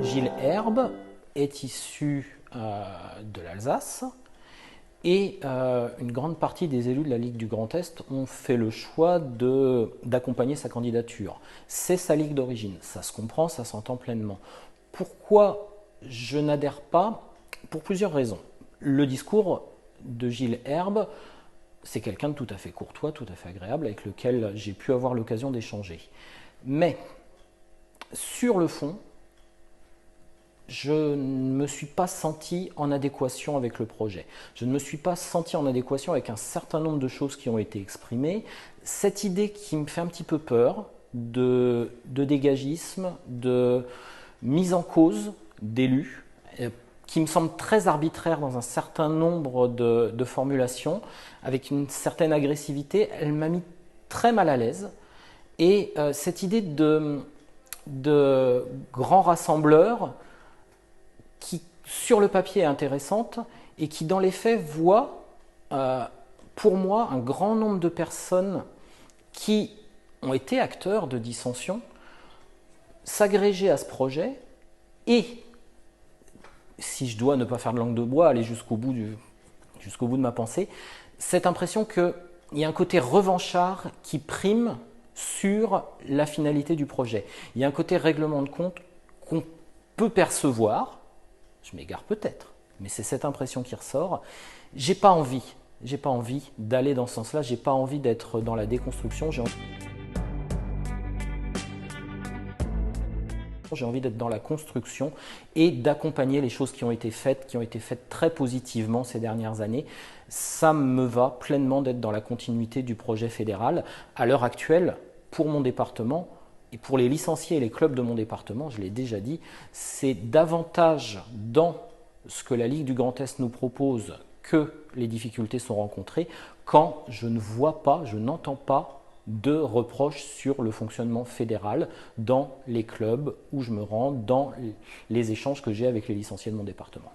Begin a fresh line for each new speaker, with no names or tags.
Gilles Herbe est issu de l'Alsace et une grande partie des élus de la Ligue du Grand Est ont fait le choix d'accompagner sa candidature. C'est sa ligue d'origine, ça se comprend, ça s'entend pleinement. Pourquoi je n'adhère pas? Pour plusieurs raisons. Le discours de Gilles Herbe, c'est quelqu'un de tout à fait courtois, tout à fait agréable, avec lequel j'ai pu avoir l'occasion d'échanger. Mais sur le fond, je ne me suis pas senti en adéquation avec le projet. Je ne me suis pas senti en adéquation avec un certain nombre de choses qui ont été exprimées. Cette idée qui me fait un petit peu peur de dégagisme, de mise en cause d'élus, qui me semble très arbitraire dans un certain nombre de formulations, avec une certaine agressivité, elle m'a mis très mal à l'aise. Et cette idée de grand rassembleur, qui sur le papier est intéressante et qui dans les faits voit pour moi un grand nombre de personnes qui ont été acteurs de dissensions s'agréger à ce projet et, si je dois ne pas faire de langue de bois, aller jusqu'au bout de ma pensée, cette impression qu'il y a un côté revanchard qui prime sur la finalité du projet. Il y a un côté règlement de compte qu'on peut percevoir. Je m'égare peut-être, mais c'est cette impression qui ressort. J'ai pas envie d'aller dans ce sens-là, j'ai pas envie d'être dans la déconstruction, j'ai envie d'être dans la construction et d'accompagner les choses qui ont été faites très positivement ces dernières années. Ça me va pleinement d'être dans la continuité du projet fédéral. À l'heure actuelle, pour mon département, et pour les licenciés et les clubs de mon département, je l'ai déjà dit, c'est davantage dans ce que la Ligue du Grand Est nous propose que les difficultés sont rencontrées, quand je ne vois pas, je n'entends pas de reproches sur le fonctionnement fédéral dans les clubs où je me rends, dans les échanges que j'ai avec les licenciés de mon département.